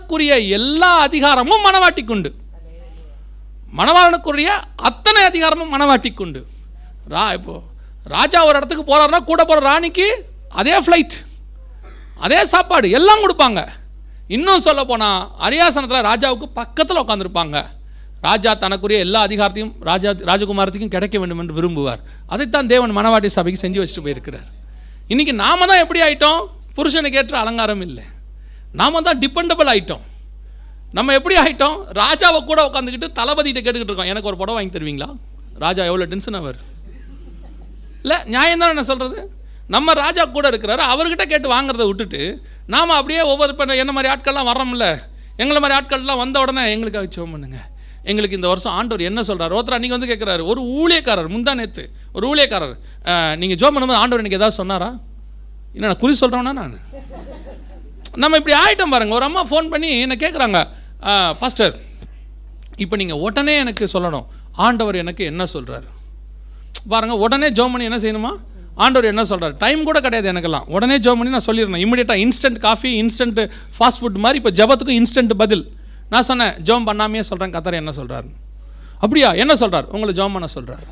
மணவாளனுக்குரிய எல்லா அதிகாரமும் மணவாட்டிக்குண்டு. மணவாளனுக்குரிய அத்தனை அதிகாரமும் மணவாட்டிக்குண்டு. இப்போ ராஜா ஒரு இடத்துக்கு போகிறாருன்னா கூட போகிற ராணிக்கு அதே ஃப்ளைட், அதே சாப்பாடு எல்லாம் கொடுப்பாங்க. இன்னும் சொல்ல போனால் அரியாசனத்தில் ராஜாவுக்கு பக்கத்தில் உட்காந்துருப்பாங்க. ராஜா தனக்குரிய எல்லா அதிகாரத்தையும் ராஜகுமாரத்துக்கும் கிடைக்க வேண்டும் என்று விரும்புவார். அதைத்தான் தேவன் மணவாட்டி சபைக்கு செஞ்சு வச்சுட்டு போயிருக்கிறார். இன்றைக்கி நாம் தான் எப்படி ஆகிட்டோம்? புருஷனுக்கு ஏற்ற அலங்காரம் இல்லை, நாம் தான் டிபெண்டபிள் ஆகிட்டோம். நம்ம எப்படி ஆகிட்டோம்? ராஜாவை கூட உட்காந்துக்கிட்டு தளபதிகிட்ட கேட்டுக்கிட்டு இருக்கோம், எனக்கு ஒரு புடவை வாங்கி தருவீங்களா? ராஜா எவ்வளோ டென்ஷன் அவர் இல்லை, நியாயம் தான் என்ன சொல்கிறது? நம்ம ராஜா கூட இருக்கிறாரு, அவர்கிட்ட கேட்டு வாங்குறத விட்டுட்டு நாம் அப்படியே ஒவ்வொரு என்ன மாதிரி ஆட்கள்லாம் வர்றோம்ல, எங்களை மாதிரி ஆட்கள்லாம் வந்த உடனே எங்களுக்காக ஜெபம் பண்ணுங்க, எங்களுக்கு இந்த வருஷம் ஆண்டவர் என்ன சொல்கிறார். ஒருத்தர் அன்றைக்கி வந்து கேட்குறாரு, ஒரு ஊழியக்காரர் முந்தா நேற்று ஒரு ஊழியக்காரர், நீங்கள் ஜெபம் பண்ணும்போது ஆண்டவர் எனக்கு ஏதாவது சொன்னாரா? என்ன நான் குறி சொல்கிறேன்னா நான் நம்ம இப்படி ஆகிட்டோம் பாருங்கள். ஒரு அம்மா ஃபோன் பண்ணி என்ன கேட்குறாங்க, பாஸ்டர் இப்போ நீங்கள் உடனே எனக்கு சொல்லணும் ஆண்டவர் எனக்கு என்ன சொல்கிறாரு பாருங்கள். உடனே ஜெபம் பண்ணி என்ன செய்யணுமா? ஆண்டவர் என்ன சொல்கிறார்? டைம் கூட கிடையாது எனக்கெல்லாம், உடனே ஜெபம் பண்ணி நான் சொல்லிடணும் இம்மிடியட்டாக. Instant coffee, instant fast food மாதிரி இப்போ ஜெபத்துக்கும் இன்ஸ்டன்ட் பதில். நான் சொன்னேன் ஜெபம் பண்ணாமையே சொல்கிறேன், கர்த்தர் என்ன சொல்கிறார்? அப்படியா, என்ன சொல்கிறார்? உங்களை ஜெபம் பண்ண சொல்கிறார்.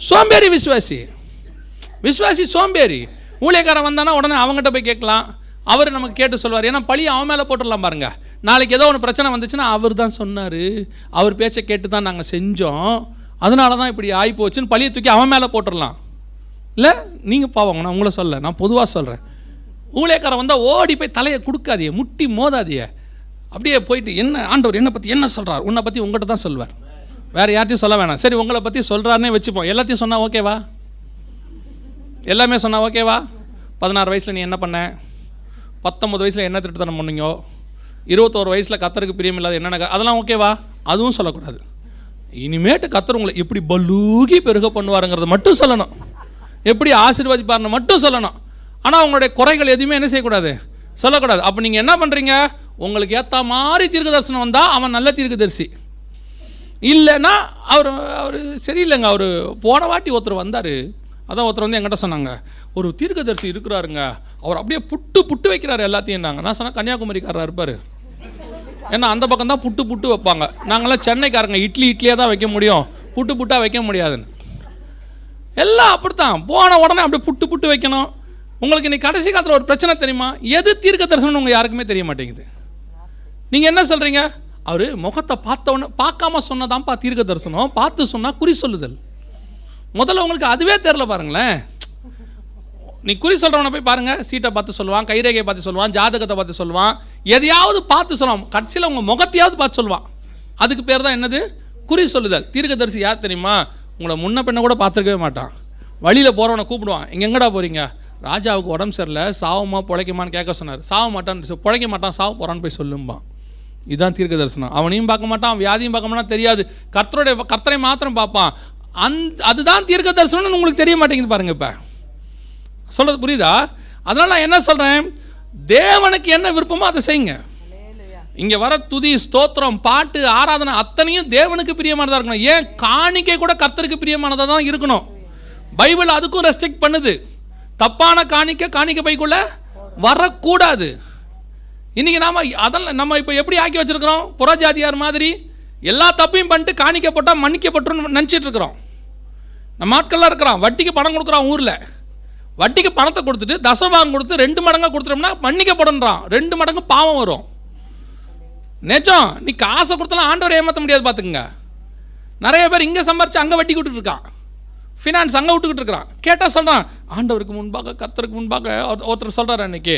சோம்பேறி விசுவாசி, விசுவாசி சோம்பேறி. ஊழியக்காரன் வந்தானா உடனே அவங்ககிட்ட போய் கேட்கலாம், அவர் நமக்கு கேட்டு சொல்வார். ஏன்னா பழி அவன் மேலே போட்டுடலாம் பாருங்கள். நாளைக்கு ஏதோ ஒன்று பிரச்சனை வந்துச்சுன்னா அவர் தான் சொன்னார், அவர் பேச்சை கேட்டு தான் நாங்கள் செஞ்சோம், அதனால தான் இப்படி ஆகிப்போச்சுன்னு பழியை தூக்கி அவன் மேலே போட்டுடலாம். இல்லை நீங்கள் பாவங்க, நான் உங்களை சொல்ல, நான் பொதுவாக சொல்கிறேன். ஊழியக்காரன் வந்தால் ஓடி போய் தலையை கொடுக்காதியே, முட்டி மோதாதியே, அப்படியே போயிட்டு என்ன ஆண்டவர் என்னை பற்றி என்ன சொல்கிறார், உன்னை பற்றி உங்கள்கிட்ட தான் சொல்வார், வேறு யார்ட்டையும் சொல்ல வேணாம். சரி உங்களை பற்றி சொல்கிறாருன்னே வச்சுப்போம். எல்லாத்தையும் சொன்னால் ஓகேவா? எல்லாமே சொன்னால் ஓகேவா? 16 வயசில் நீ என்ன பண்ண, 19 வயசில் என்ன திருட்டுத்தனம் பண்ணீங்க, 21 வயசில் கர்த்தருக்கு பிரியமில்லாத என்னென்ன, அதெல்லாம் ஓகேவா? அதுவும் சொல்லக்கூடாது. இனிமேட்டு கர்த்தர் உங்களை எப்படி பலூகி பெருக பண்ணுவாருங்கிறத மட்டும் சொல்லணும், எப்படி ஆசீர்வதிப்பார்னு மட்டும் சொல்லணும். ஆனால் உங்களுடைய குறைகள் எதுவுமே என்ன செய்யக்கூடாது, சொல்லக்கூடாது. அப்போ நீங்கள் என்ன பண்ணுறீங்க? உங்களுக்கு ஏற்ற மாதிரி தீர்க்க தரிசனம் வந்தால் அவன் நல்ல தீர்க்கதரிசி, இல்லைன்னா அவர் சரியில்லைங்க. அவர் போன வாட்டி ஒருத்தர் வந்தார், அதான் ஒருத்தர் வந்து என்கிட்ட சொன்னாங்க, ஒரு தீர்க்கதரிசி இருக்கிறாருங்க, அவர் அப்படியே புட்டு வைக்கிறாரு எல்லாத்தையும். நான் சொன்னேன் கன்னியாகுமரிக்காரராக இருப்பார், ஏன்னா அந்த பக்கம் தான் புட்டு வைப்பாங்க. நாங்களாம் சென்னைக்காரங்க, இட்லியாக தான் வைக்க முடியும், புட்டாக வைக்க முடியாதுன்னு. எல்லாம் அப்படித்தான், போன உடனே அப்படியே புட்டு வைக்கணும். உங்களுக்கு இன்னைக்கு கடைசி காலத்தில் ஒரு பிரச்சனை தெரியுமா? எது தீர்க்க தரிசனம் உங்கள் யாருக்குமே தெரிய மாட்டேங்குது. நீங்கள் என்ன சொல்கிறீங்க? அவர் முகத்தை பார்த்தவொன்னே பார்க்காம சொன்னதான்ப்பா தீர்க்க தரிசனம், பார்த்து சொன்னால் குறி சொல்லுதல். முதல்ல உங்களுக்கு அதுவே தெரில பாருங்களேன். நீ குறி சொல்கிறவனை போய் பாருங்கள், சீட்டை பார்த்து சொல்லுவான், கைரேகையை பார்த்து சொல்லுவான், ஜாதகத்தை பார்த்து சொல்லுவான், எதையாவது பார்த்து சொல்லுவான், கடைசியில் உங்கள் முகத்தையாவது பார்த்து சொல்லுவான். அதுக்கு பேர் தான் என்னது? குறி சொல்லுதல். தீர்க்கதரிசி யார் தெரியுமா? உங்களை முன்ன பின்ன கூட பார்த்துருக்கவே மாட்டான். வழியில் போகிறவனை கூப்பிடுவான், இங்கே எங்கடா போகிறீங்க? ராஜாவுக்கு உடம்பு சரியில்லை, சாவுமா பிழைக்குமான்னு கேட்க சொன்னார். சாவ மாட்டான்னு, பிழைக்க மாட்டான், சாவ போகிறான்னு போய் சொல்லும்பான். இதுதான் தீர்க்க தரிசனம். அவனையும் பார்க்க மாட்டான், வியாதியும் பார்க்க மாட்டான், தெரியாது. கர்த்தரை மாத்திரம் பார்ப்பான். அதுதான் தீர்க்க தரிசனம்னு உங்களுக்கு தெரிய மாட்டேங்குது பாருங்க. இப்போ சொல்கிறது புரியுதா? அதனால் நான் என்ன சொல்கிறேன், தேவனுக்கு என்ன விருப்பமோ அதை செய்யுங்க. இங்கே வர துதி, ஸ்தோத்திரம், பாட்டு, ஆராதனை அத்தனையும் தேவனுக்கு பிரியமானதாக இருக்கணும். ஏன் காணிக்கை கூட கர்த்தருக்கு பிரியமானதாக தான் இருக்கணும். பைபிள் அதுக்கும் ரெஸ்ட்ரிக்ட் பண்ணுது. தப்பான காணிக்கை பைக்குள்ள வரக்கூடாது. இன்றைக்கி நம்ம இப்போ எப்படி ஆக்கி வச்சுருக்கிறோம்? புறஜாதியார் மாதிரி எல்லா தப்பையும் பண்ணிட்டு காணிக்கப்பட்டால் மன்னிக்கப்பட்டுன்னு நினச்சிட்டு இருக்கிறோம். நம்ம ஆட்கள்லாம் இருக்கிறான், வட்டிக்கு பணம் கொடுக்குறான், ஊரில் வட்டிக்கு பணத்தை கொடுத்துட்டு தசவாகம் கொடுத்து 2 மடங்காக கொடுத்துட்டோம்னா மன்னிக்கப்படுன்றான். 2 மடங்கு பாவம் வரும். நிஜம். நீ காசை கொடுத்தாலும் ஆண்டவரை ஏமாற்ற முடியாது பார்த்துக்குங்க. நிறைய பேர் இங்கே சம்பாரிச்சு அங்கே வட்டி கொடுத்துட்டு இருக்கான், ஃபினான்ஸ் அங்கே விட்டுக்கிட்டு இருக்கிறான். கேட்டால் சொல்கிறான், ஆண்டவருக்கு முன்பாக கர்த்தருக்கு முன்பாக. ஒருத்தர் சொல்கிறார் அன்றைக்கி,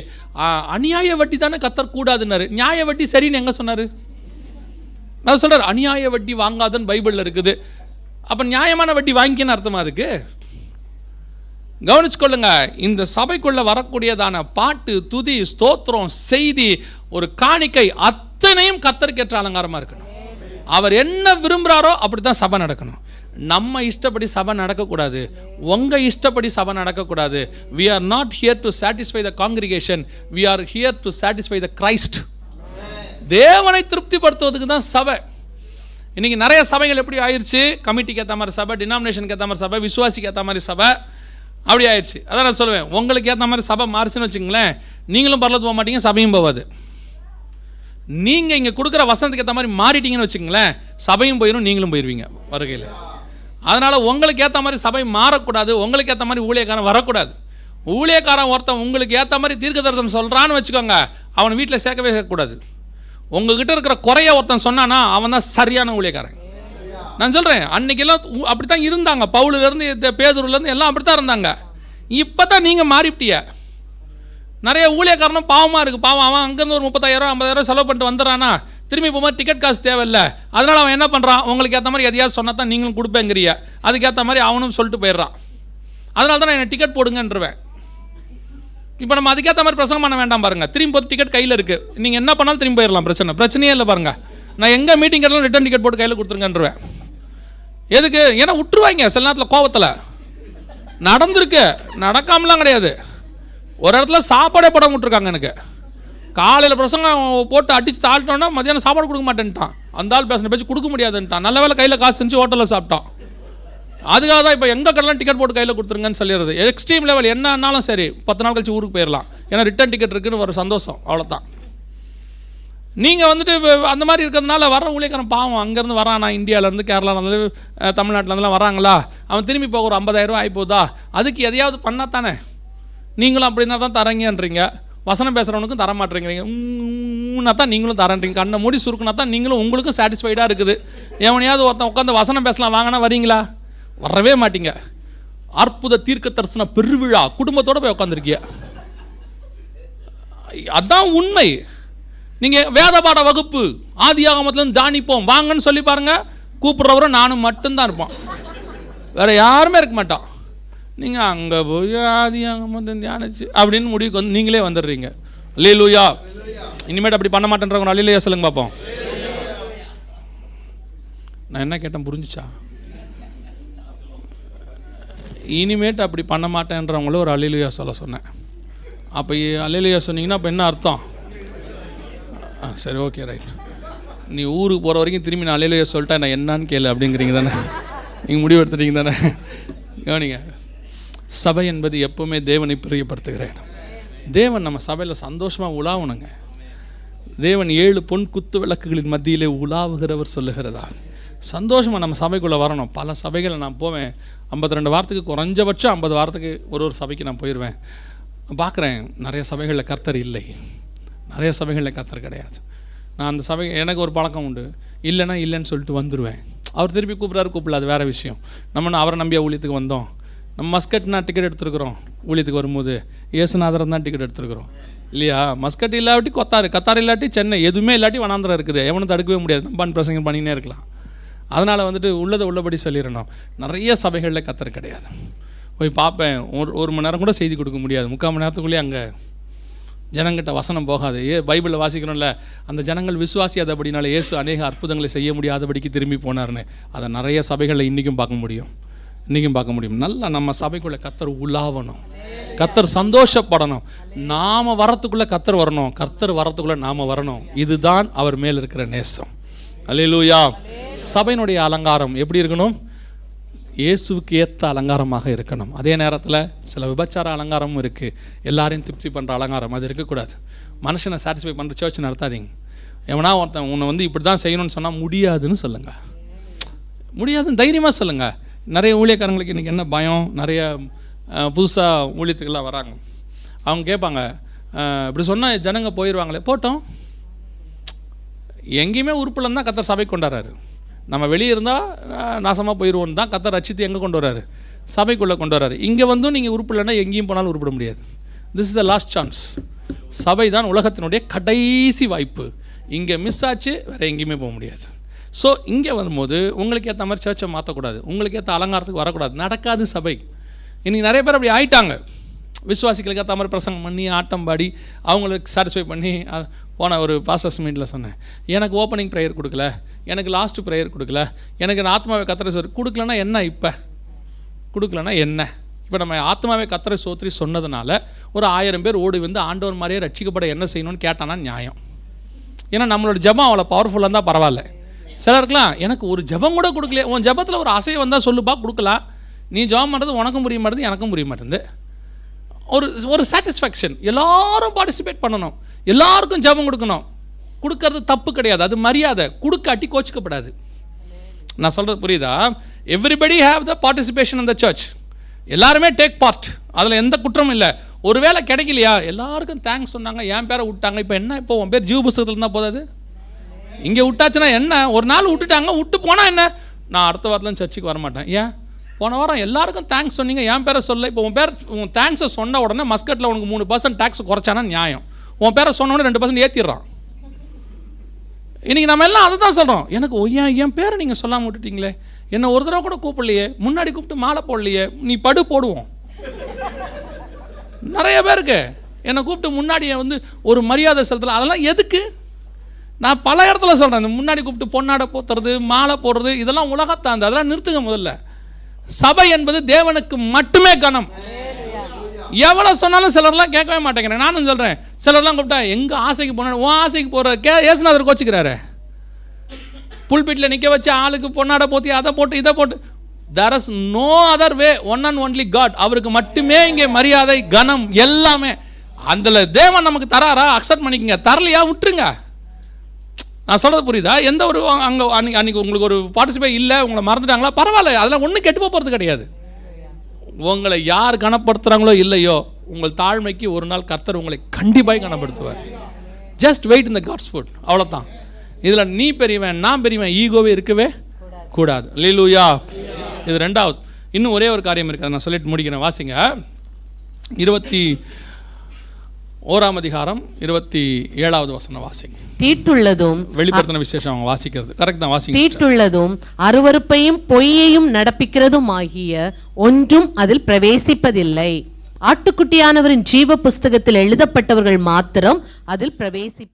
அநியாய வட்டி தானே கர்த்தர் கூடாதுன்னாரு. நியாய வட்டி சரின்னு எங்கே சொன்னார்? நான் சொல்கிறார் அநியாய வட்டி வாங்காதுன்னு பைபிளில் இருக்குது. அப்போ நியாயமான வட்டி வாங்கிக்கன்னு அர்த்தமா? அதுக்கு கவனிச்சுக்கொள்ளுங்க. இந்த சபைக்குள்ளே வரக்கூடியதான பாட்டு, துதி, ஸ்தோத்திரம், செய்தி, ஒரு காணிக்கை அத்தனையும் கர்த்தருக்கு ஏற்ற அலங்காரமாக இருக்கணும். அவர் என்ன விரும்புகிறாரோ அப்படி தான் சபை நடக்கணும். நம்ம இஷ்டப்படி சபை நடக்கக்கூடாது, உங்கள் இஷ்டப்படி சபை நடக்கக்கூடாது. we are not here to satisfy the congregation, we are here to satisfy the Christ. தேவனை திருப்திப்படுத்துவதுக்கு தான் சபை. இன்றைக்கி நிறைய சபைகள் எப்படி ஆயிடுச்சு? கமிட்டிக்கு ஏற்ற மாதிரி சபை, டினாமினேஷனுக்கு ஏற்ற மாதிரி சபை, விசுவாசிக்கு ஏற்ற மாதிரி சபை, அப்படி ஆயிடுச்சு. அதான் நான் சொல்லுவேன், உங்களுக்கு ஏற்ற மாதிரி சபை மாறிச்சுன்னு வச்சுங்களேன், நீங்களும் பரலத்துக்கு போக மாட்டீங்க, சபையும் போகாது. நீங்கள் இங்கே கொடுக்குற வசனத்துக்கு ஏற்ற மாதிரி மாறிட்டீங்கன்னு வச்சுங்களேன், சபையும் போயிடும், நீங்களும் போயிடுவீங்க வருகையில். அதனால் உங்களுக்கு ஏற்ற மாதிரி சபை மாறக்கூடாது, உங்களுக்கு ஏற்ற மாதிரி ஊழியக்காரன் வரக்கூடாது. ஊழியக்காரன் ஒருத்தன் உங்களுக்கு ஏற்ற மாதிரி தீர்க்கதரிசனம் சொல்கிறான்னு வச்சுக்கோங்க, அவனை வீட்டில் சேர்க்கவே சேர்க்கக்கூடாது. உங்ககிட்ட இருக்கிற குறைய ஒருத்தன் சொன்னான்னா அவன் தான் சரியான ஊழியக்காரன். நான் சொல்கிறேன், அன்றைக்கெல்லாம் அப்படி தான் இருந்தாங்க. பவுலிலேருந்து பேதுருலேருந்து எல்லாம் அப்படி தான் இருந்தாங்க. இப்போ தான் நீங்கள் மாறிவிட்டிய. நிறைய ஊழியக்காரனும் பாவமாக இருக்குது. பாவம், அவன் அங்கேருந்து ஒரு 30,000 50,000 செலவு பண்ணிட்டு வந்துடுறானா, திரும்பி போகும்போது டிக்கெட் காசு தேவையில்லை. அதனால் அவன் என்ன பண்ணுறான், உங்களுக்கு ஏற்ற மாதிரி எதையாவது சொன்னால் தான் நீங்களும் கொடுப்பேங்கிறிய, அதுக்கேற்ற மாதிரி அவனும் சொல்லிட்டு போயிடுறான். அதனால தான் நான் என்ன டிக்கெட் போடுங்கன்றவேன். இப்போ நம்ம அதுக்கேற்ற மாதிரி பிரசங்கம் பண்ண வேண்டாம் பாருங்கள். திரும்பி போட்டு டிக்கெட் கையில் இருக்குது, நீங்கள் என்ன பண்ணாலும் திரும்பி போயிடலாம், பிரச்சனையே இல்லை பாருங்கள். நான் எங்கே மீட்டிங் கேட்டாலும் ரிட்டன் டிக்கெட் போட்டு கையில் கொடுத்துருங்கன்றவேன். எதுக்கு? ஏன்னா விட்டுருவாங்க சில நேரத்தில் கோவத்தில். நடந்திருக்கு, நடக்காமலாம் கிடையாது. ஒரு இடத்துல சாப்பாடே படம் விட்டுருக்காங்க எனக்கு. காலையில் பிரசங்கம் போட்டு அடித்து தாழ்ட்டோன்னா மதியானம் சாப்பாடு கொடுக்க மாட்டேன்ட்டான். அந்த ஆள் பேசின பேச்சு கொடுக்க முடியாதுன்ட்டான். நல்ல வேலை கையில் காசு செஞ்சு ஹோட்டலில் சாப்பிட்டான். அதுக்காக தான் இப்போ எங்கே கடலாம் டிக்கெட் போட்டு கையில் கொடுத்துருங்கன்னு சொல்லிடுறது. எக்ஸ்ட்ரீம் லெவல் என்னன்னாலும் சரி, 10 நாள் கழிச்சு ஊருக்கு போயிடலாம், ஏன்னா ரிட்டன் டிக்கெட் இருக்குன்னு ஒரு சந்தோஷம், அவ்வளோதான். நீங்கள் வந்துட்டு அந்த மாதிரி இருக்கிறதுனால வர ஊழியக்காரன் பாவம், அங்கேருந்து வரானா, இந்தியாவிலேருந்து கேரளாவிலேருந்து தமிழ்நாட்டிலேருந்துலாம் வராங்களா, அவன் திரும்பி போக ஒரு 50,000 ஆகி போதா, அதுக்கு எதையாவது பண்ணால் தானே. நீங்களும் அப்படின்னா தான் தரங்கன்றீங்க, வசனம் பேசுகிறவனுக்கும் தர மாட்டேங்கிறீங்க. தான் நீங்களும் தரன்றீங்க. கண்ணை மூடி சுருக்குனா தான் நீங்களும் உங்களுக்கும் சாட்டிஸ்ஃபைடாக இருக்குது. எவனையாவது ஒருத்தன் உட்காந்து வசனம் பேசலாம் வாங்கினா வரீங்களா? வரவே மாட்டீங்க. அற்புத தீர்க்க தரிசன பெருவிழா குடும்பத்தோடு போய் உட்காந்துருக்கிய, அதான் உண்மை. நீங்கள் வேத பாட வகுப்பு ஆதியாகமத்துலேருந்து தியானிப்போம் வாங்கன்னு சொல்லி பாருங்கள், கூப்பிட்றவரும் நானும் மட்டும்தான் இருப்போம், வேறு யாருமே இருக்க மாட்டோம். நீங்கள் அங்கே போய் ஆதியாகமத்தை தியானிச்சு அப்படின்னு முடிவுக்கு வந்து நீங்களே வந்துடுறீங்க. அல்லேலூயா. இனிமேட்டு அப்படி பண்ண மாட்டேன்றவங்க அல்லேலூயா சொல்லுங்க பார்ப்போம். நான் என்ன கேட்டேன் புரிஞ்சுச்சா? இனிமேட்டு அப்படி பண்ண மாட்டேன்றவங்களும் ஒரு அல்லேலூயா சொல்ல சொன்னேன். அப்போ அல்லேலூயா சொன்னீங்கன்னா அப்போ என்ன அர்த்தம்? சரி, ஓகே, ரைட். நீ ஊருக்கு போகிற வரைக்கும் திரும்பி நான் அல்லேலூயா சொல்லிட்டா நான் என்னான்னு கேளு அப்படிங்கிறீங்க தானே? நீங்கள் முடிவு எடுத்துட்டீங்க தானே? கவனிங்க, சபை என்பது எப்போவுமே தேவனை பிரியப்படுத்துகிற இடம். தேவன் நம்ம சபையில் சந்தோஷமாக உலாவணுங்க. தேவன் 7 பொன் குத்து விளக்குகளின் மத்தியிலே உலாவுகிறவர் சொல்லுகிறதா. சந்தோஷமாக நம்ம சபைக்குள்ளே வரணும். பல சபைகளை நான் போவேன், 52 வாரத்துக்கு குறைஞ்சபட்சம் 50 வாரத்துக்கு ஒரு சபைக்கு நான் போயிடுவேன். நான் பார்க்குறேன் நிறைய சபைகளில் கர்த்தர் இல்லை, நிறைய சபைகளில் கர்த்தர் கிடையாது. நான் அந்த சபை எனக்கு ஒரு பழக்கம் உண்டு, இல்லைன்னா இல்லைன்னு சொல்லிட்டு வந்துடுவேன். அவர் திருப்பி கூப்பிடல, அது வேறு விஷயம். நம்ம அவரை நம்பிய ஊழியத்துக்கு வந்தோம். நம்ம மஸ்கட்னா டிக்கெட் எடுத்துருக்குறோம், ஊழியத்துக்கு வரும்போது இயேசுநாதரம் தான் டிக்கெட் எடுத்துருக்குறோம் இல்லையா? மஸ்கட் இல்லாட்டி கத்தார் இல்லாட்டி சென்னை, எதுவுமே இல்லாட்டி வனாந்திரம் இருக்குது, எவனும் தடுக்கவே முடியாது. நம்ம பிரசங்கம் பண்ணினே இருக்கலாம். அதனால் வந்துட்டு உள்ளதை உள்ளபடி சொல்லிடணும். நிறைய சபைகளில் கர்த்தர் கிடையாது. போய் பார்ப்பேன், ஒரு மணி நேரம் கூட செய்தி கொடுக்க முடியாது, 3/4 மணி நேரத்துக்குள்ளேயே அங்கே ஜனங்கிட்ட வசனம் போகாது. பைபிளில் வாசிக்கிறோம்ல, அந்த ஜனங்கள் விசுவாசியாதபடினால இயேசு அநேக அற்புதங்களை செய்ய முடியாதபடிக்கு திரும்பி போனார்னு. அதை நிறைய சபைகளில் இன்றைக்கும் பார்க்க முடியும். நல்லா நம்ம சபைக்குள்ளே கர்த்தர் உலாவணும், கர்த்தர் சந்தோஷப்படணும். நாம் வரத்துக்குள்ளே கர்த்தர் வரணும், கர்த்தர் வரத்துக்குள்ளே நாம் வரணும். இதுதான் அவர் மேல் இருக்கிற நேசம். அல்லேலூயா. சபையினுடைய அலங்காரம் எப்படி இருக்கணும்? இயேசுவுக்கு ஏற்ற அலங்காரமாக இருக்கணும். அதே நேரத்தில் சில விபச்சார அலங்காரமும் இருக்குது, எல்லாரையும் திருப்தி பண்ணுற அலங்காரம், அது இருக்கக்கூடாது. மனுஷனை சாட்டிஸ்ஃபை பண்ணுற சர்ச் நடத்தாதீங்க. எவனா ஒருத்தன் உன்னை இப்படி தான் செய்யணும்னு சொன்னால் முடியாதுன்னு சொல்லுங்கள், முடியாதுன்னு தைரியமாக சொல்லுங்கள். நிறைய ஊழியக்காரங்களுக்கு இன்றைக்கி என்ன பயம், நிறைய புதுசாக ஊழியத்துக்கெல்லாம் வராங்க, அவங்க கேட்பாங்க, இப்படி சொன்னால் ஜனங்க போயிடுவாங்களே. போட்டோம், எங்கேயுமே உறுப்பில் தான் கர்த்தர் சபை கொண்டாடுறாரு. நம்ம வெளியே இருந்தால் நாசமாக போயிடுவோன்னு தான் கர்த்தர் ரட்சித்து எங்கே கொண்டு வர்றாரு? சபைக்குள்ளே கொண்டு வர்றாரு. இங்கே வந்தும் நீங்கள் உறுப்பில்லைன்னா எங்கேயும் போனாலும் உருப்பிட முடியாது. This is the last chance. சபை தான் உலகத்தினுடைய கடைசி வாய்ப்பு. இங்கே மிஸ் ஆச்சு, வேறு எங்கேயுமே போக முடியாது. ஸோ இங்கே வரும்போது உங்களுக்கு ஏற்ற மாதிரி சர்ச்சை மாற்றக்கூடாது, உங்களுக்கு ஏற்ற அலங்காரத்துக்கு வரக்கூடாது. நடக்காது சபை. இன்றைக்கி நிறைய பேர் அப்படி ஆயிட்டாங்க. விசுவாசிகளுக்கு ஏற்ற மாதிரி பிரசங்கம் பண்ணி ஆட்டம் பாடி அவங்களுக்கு சாட்டிஸ்ஃபை பண்ணி. போன ஒரு பாஸ்டர்ஸ் மீட்டில் சொன்னேன், எனக்கு ஓப்பனிங் ப்ரேயர் கொடுக்கல, எனக்கு லாஸ்ட்டு ப்ரேயர் கொடுக்கல, எனக்கு ஆத்மாவை கத்தரை சோறு கொடுக்கலன்னா என்ன? கொடுக்கலன்னா என்ன? இப்போ நம்ம ஆத்மாவை கத்தரை சோத்திரி சொன்னதுனால ஒரு 1000 பேர் ஓடி வந்து ஆண்டவர் மாதிரியே ரட்சிக்கப்பட என்ன செய்யணும்னு கேட்டானா நியாயம். ஏன்னா நம்மளோட ஜபம் அவ்வளோ பவர்ஃபுல்லாக இருந்தால் பரவாயில்ல. சிலருக்குலாம் எனக்கு ஒரு ஜபம் கூட கொடுக்கல, உன் ஜபத்தில் ஒரு அசை வந்தால் சொல்லுப்பா, கொடுக்கலாம். நீ ஜபம் பண்ணுறது உனக்கும் புரிய மாட்டேது, எனக்கும் புரிய மாட்டேங்குது. ஒரு சாட்டிஸ்ஃபேக்ஷன். எல்லாரும் பார்ட்டிசிபேட் பண்ணணும், எல்லாருக்கும் ஜபம் கொடுக்கணும். கொடுக்கறது தப்பு கிடையாது, அது மரியாதை. கொடுக்காட்டி கோச்சிக்கப்படாது. நான் சொல்கிறது புரியுதா? Everybody have the participation in the church. எல்லாருமே டேக் பார்ட், அதில் எந்த குற்றமும் இல்லை. ஒருவேளை கிடைக்கலையா, எல்லாருக்கும் தேங்க்ஸ் சொன்னாங்க, என் பேரை விட்டாங்க, இப்போ என்ன, இப்போ உன் பேர் ஜீவ புஸ்தகத்தில் இருந்தால் போதாது? இங்கே விட்டாச்சுன்னா என்ன, ஒரு நாள் விட்டுட்டாங்க, விட்டு போனால் என்ன, நான் அடுத்த வாரத்தில் சர்ச்சுக்கு வரமாட்டேன். ஏன், போன வாரம் எல்லாருக்கும் தேங்க்ஸ் சொன்னீங்க, என் பேரை சொல்ல, இப்போ உன் பேர், உன் தேங்க்ஸை சொன்ன உடனே மஸ்கட்டில் உனக்கு 3% டேக்ஸ் குறைச்சானா நியாயம். உன் பேரை சொன்ன உடனே 2% ஏற்றிடுறான். இன்றைக்கி நம்ம எல்லாம் அதை தான் சொல்கிறோம். எனக்கு என் பேரை நீங்கள் சொல்லாமல் விட்டுட்டீங்களே, என்னை ஒரு தடவை கூட கூப்பிடலையே, முன்னாடி கூப்பிட்டு மாலை போடலையே, நீ படு போடுவோம். நிறைய பேருக்கு என்னை கூப்பிட்டு முன்னாடி வந்து ஒரு மரியாதை செலுத்தலாம். அதெல்லாம் எதுக்கு? நான் பல இடத்துல சொல்கிறேன், இந்த முன்னாடி கூப்பிட்டு பொன்னாடை போத்துறது, மாலை போடுறது, இதெல்லாம் உலகத்தாந்து, அதெல்லாம் நிறுத்துங்க முதல்ல. சபை என்பது தேவனுக்கு மட்டுமே கனம். எவ்வளோ சொன்னாலும் சிலர்லாம் கேட்கவே மாட்டேங்கிறேன். நானும் சொல்கிறேன், சிலர்லாம் கூப்பிட்டா எங்கள் ஆசைக்கு போன, உன் ஆசைக்கு போகிற ஏசுநாதர் கோச்சிக்கிறாரு. புல்பிட்டில் நிற்க வச்சு ஆளுக்கு பொன்னாடை போத்தி, அதை போட்டு இதை போட்டு. there is no other way, one and only God. அவருக்கு மட்டுமே இங்கே மரியாதை, கனம் எல்லாமே. அதில் தேவன் நமக்கு தராரா, அக்செப்ட் பண்ணிக்கங்க. தரலையா விட்டுருங்க. நான் சொல்கிறது புரியுதா? எந்த ஒரு அங்கே அன்றைக்கி உங்களுக்கு ஒரு பார்ட்டிசிபேட் இல்லை, உங்களை மறந்துட்டாங்களா, பரவாயில்ல, அதெல்லாம் ஒன்றும் கெட்டு போகிறது கிடையாது. உங்களை யார் கனப்படுத்துகிறாங்களோ இல்லையோ, உங்கள் தாழ்மைக்கு ஒரு நாள் கர்த்தர் உங்களை கண்டிப்பாக கனப்படுத்துவார். Just wait in the gods food, அவ்வளோதான். இதில் நீ பெரியவன் நான் பெரியவன் ஈகோவே இருக்கவே கூடாது. அல்லேலூயா. இது ரெண்டாவது. இன்னும் ஒரே ஒரு காரியம் இருக்குது, நான் சொல்லிட்டு முடிக்கிறேன். வாசிங்க 21ஆம் அதிகாரம் 27வது வசனம் வாசிங்க. தீட்டுள்ளதும் வெளிப்படுத்தின விசேஷம் அவங்க வாசிக்கிறது கரெக்ட் தான். வாசிங்க. தீட்டுள்ளதும் அருவருப்பையும் பொய்யையும் நடப்பிக்கிறதும் ஆகிய ஒன்றும் அதில் பிரவேசிப்பதில்லை. ஆட்டுக்குட்டியானவரின் ஜீவ புஸ்தகத்தில் எழுதப்பட்டவர்கள் மாத்திரம் அதில் பிரவேசிப்பார்.